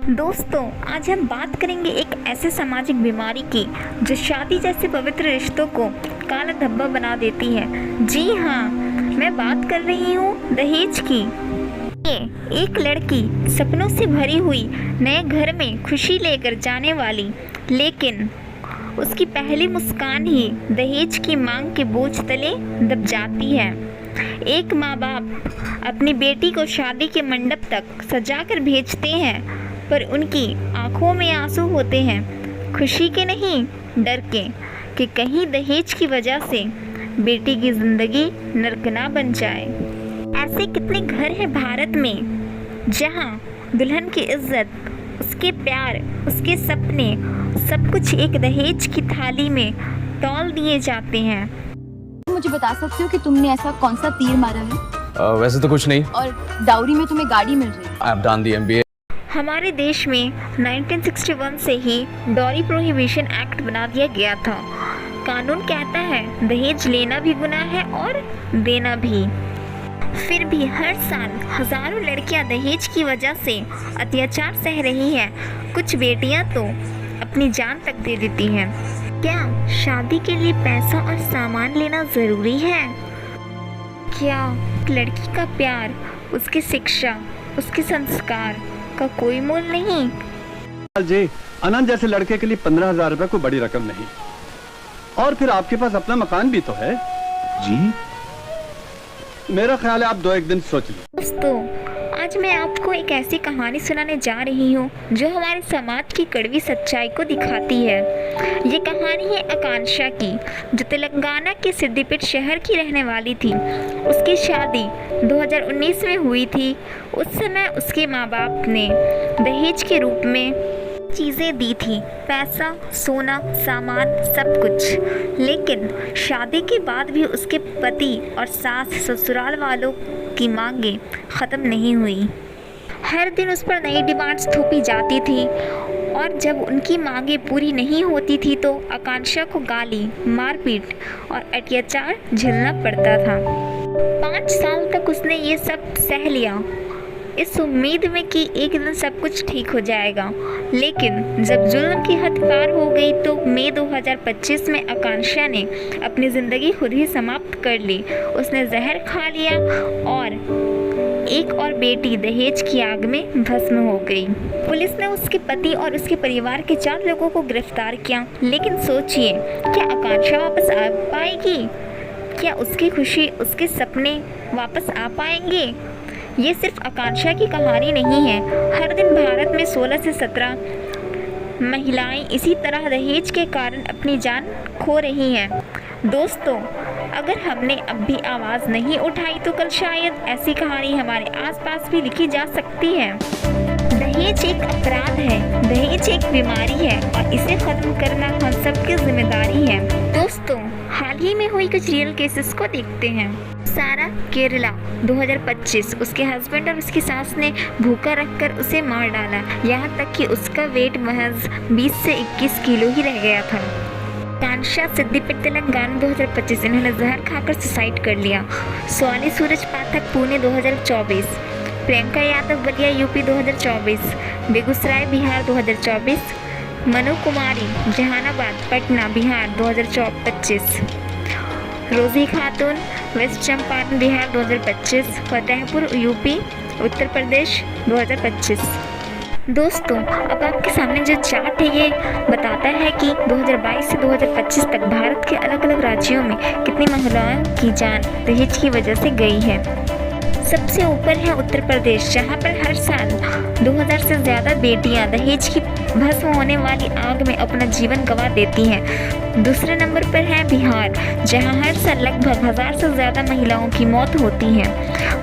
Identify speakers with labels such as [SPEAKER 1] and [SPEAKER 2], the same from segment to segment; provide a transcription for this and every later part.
[SPEAKER 1] दोस्तों, आज हम बात करेंगे एक ऐसे सामाजिक बीमारी की जो शादी जैसे पवित्र रिश्तों को काला धब्बा बना देती है। जी हाँ, मैं बात कर रही हूँ दहेज की। ये एक लड़की सपनों से भरी हुई नए घर में खुशी लेकर जाने वाली, लेकिन उसकी पहली मुस्कान ही दहेज की मांग के बोझ तले दब जाती है। एक माँ बाप अपनी बेटी को शादी के मंडप तक सजाकर भेजते हैं, पर उनकी आंखों में आंसू होते हैं, खुशी के नहीं, डर के कि कहीं दहेज की वजह से बेटी की जिंदगी नर्क ना बन जाए। ऐसे कितने घर हैं भारत में जहां दुल्हन की इज्जत, उसके प्यार, उसके सपने, सब कुछ एक दहेज की थाली में तौल दिए जाते हैं।
[SPEAKER 2] मुझे बता सकते हो कि तुमने ऐसा कौन सा तीर मारा है?
[SPEAKER 3] वैसे तो कुछ नहीं।
[SPEAKER 2] और डाउरी में तुम्हें गाड़ी मिल रही है?
[SPEAKER 3] I have done the MBA।
[SPEAKER 1] हमारे देश में 1961 से ही डॉरी प्रोहिबिशन एक्ट बना दिया गया था। कानून कहता है दहेज लेना भी गुनाह है और देना भी। फिर भी हर साल हजारों लड़कियां दहेज की वजह से अत्याचार सह रही हैं। कुछ बेटियां तो अपनी जान तक दे देती हैं। क्या शादी के लिए पैसा और सामान लेना ज़रूरी है? क्या लड़की का प्यार, उसकी शिक्षा, उसके संस्कार का कोई मोल नहीं?
[SPEAKER 4] जी, अनंत जैसे लड़के के लिए 15,000 रुपए कोई बड़ी रकम नहीं। और फिर आपके पास अपना मकान भी तो है।
[SPEAKER 3] जी,
[SPEAKER 4] मेरा ख्याल है आप 2-1 दिन सोच लो।
[SPEAKER 1] दोस्तों, आज मैं आपको एक ऐसी कहानी सुनाने जा रही हूँ जो हमारे समाज की कड़वी सच्चाई को दिखाती है। ये कहानी है आकांक्षा की, जो तेलंगाना के सिद्दीपेट शहर की रहने वाली थी। उसकी शादी 2019 में हुई थी। उस समय उसके माँ बाप ने दहेज के रूप में चीज़ें दी थी, पैसा, सोना, सामान, सब कुछ। लेकिन शादी के बाद भी उसके पति और सास ससुराल वालों की मांगें ख़त्म नहीं हुई। हर दिन उस पर नई डिमांड्स थोपी जाती थी और जब उनकी मांगें पूरी नहीं होती थी तो आकांक्षा को गाली, मारपीट और अत्याचार झेलना पड़ता था। 5 साल तक उसने ये सब सह लिया, इस उम्मीद में कि एक दिन सब कुछ ठीक हो जाएगा। लेकिन जब जुल्म की हद पार हो गई तो मई 2025 में आकांक्षा ने अपनी ज़िंदगी खुद ही समाप्त कर ली। उसने जहर खा लिया और एक और बेटी दहेज की आग में भस्म हो गई। पुलिस ने उसके पति और उसके परिवार के 4 लोगों को गिरफ्तार किया। लेकिन सोचिए, क्या आकांक्षा वापस आ पाएगी? क्या उसकी खुशी, उसके सपने वापस आ पाएंगे? ये सिर्फ आकांक्षा की कहानी नहीं है। हर दिन भारत में 16 से 17 महिलाएं इसी तरह दहेज के कारण अपनी जान खो रही हैं। दोस्तों, अगर हमने अब भी आवाज़ नहीं उठाई तो कल शायद ऐसी कहानी हमारे आसपास भी लिखी जा सकती है। दहेज एक अपराध है, दहेज एक बीमारी है और इसे ख़त्म करना हम सबकी जिम्मेदारी है। दोस्तों, हाल ही में हुई कुछ रियल केसेस को देखते हैं। सारा, केरला, 2025, उसके हस्बैंड और उसकी सास ने भूखा रखकर उसे मार डाला, यहाँ तक कि उसका वेट महज 20 से 21 किलो ही रह गया था। कांशा, सिद्दीपेट, तेलंगाना, 2025, इन्होंने जहर खाकर सुसाइड कर लिया। स्वाली सूरज पाठक, पुणे, 2024, प्रियंका यादव, बलिया, यूपी, 2024, बेगूसराय, बिहार, 2024, मनु कुमारी, जहानाबाद, पटना, बिहार, 2025, रोजी खातून, वेस्ट चंपारण, बिहार, 2025, फतेहपुर, यूपी, उत्तर प्रदेश, 2025। दोस्तों, अब आपके सामने जो चार्ट है ये बताता है कि 2022 से 2025 तक भारत के अलग अलग राज्यों में कितनी महिलाओं की जान दहेज की वजह से गई है। सबसे ऊपर है उत्तर प्रदेश, जहां पर हर साल 2000 से ज़्यादा बेटियां दहेज की भस्म होने वाली आग में अपना जीवन गंवा देती हैं। दूसरे नंबर पर है बिहार, जहां हर साल लगभग 1000 से ज़्यादा महिलाओं की मौत होती है।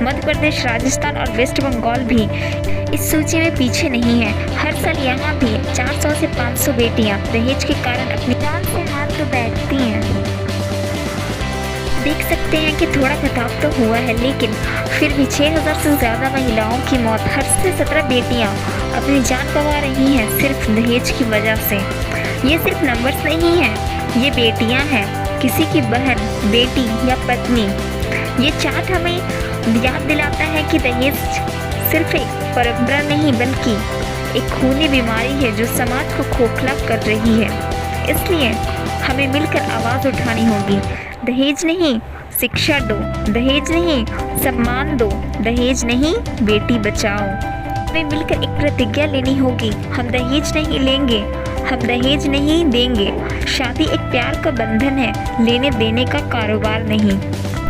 [SPEAKER 1] मध्य प्रदेश, राजस्थान और वेस्ट बंगाल भी इस सूची में पीछे नहीं है। हर साल यहाँ भी 400 से 500 बेटियाँ दहेज के कारण अपनी जान से हाथ धो बैठती हैं। देख सकते हैं कि थोड़ा घटाव तो हुआ है, लेकिन फिर भी 6000 से ज़्यादा महिलाओं की मौत, हर से 17 बेटियाँ अपनी जान गंवा रही हैं सिर्फ दहेज की वजह से। ये सिर्फ नंबर्स नहीं हैं, ये बेटियाँ हैं, किसी की बहन, बेटी या पत्नी। ये चार्ट हमें याद दिलाता है कि दहेज सिर्फ एक परंपरा नहीं बल्कि एक खूनी बीमारी है जो समाज को खोखला कर रही है। इसलिए हमें मिलकर आवाज़ उठानी होगी। दहेज नहीं, शिक्षा दो। दहेज नहीं, सम्मान दो। दहेज नहीं, बेटी बचाओ। हमें मिलकर एक प्रतिज्ञा लेनी होगी। हम दहेज नहीं लेंगे, हम दहेज नहीं देंगे। शादी एक प्यार का बंधन है, लेने देने का कारोबार नहीं।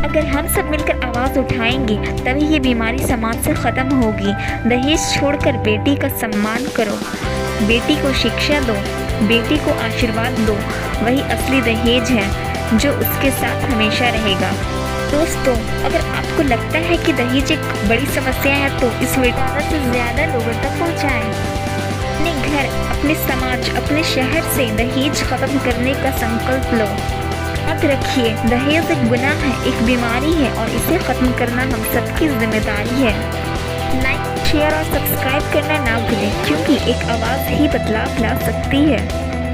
[SPEAKER 1] अगर हम सब मिलकर आवाज़ उठाएंगे तभी ये बीमारी समाज से ख़त्म होगी। दहेज छोड़कर बेटी का सम्मान करो, बेटी को शिक्षा दो, बेटी को आशीर्वाद दो। वही असली दहेज है जो उसके साथ हमेशा रहेगा। दोस्तों, अगर आपको लगता है कि दहेज एक बड़ी समस्या है तो इस वीडियो ज़्यादा से ज़्यादा लोगों तक पहुँचाएं। अपने घर, अपने समाज, अपने शहर से दहेज ख़त्म करने का संकल्प लो। याद रखिए, दहेज एक गुनाह है, एक बीमारी है और इसे ख़त्म करना हम सबकी जिम्मेदारी है। लाइक, शेयर और सब्सक्राइब करना ना भूलें, क्योंकि एक आवाज़ ही बदलाव ला सकती है।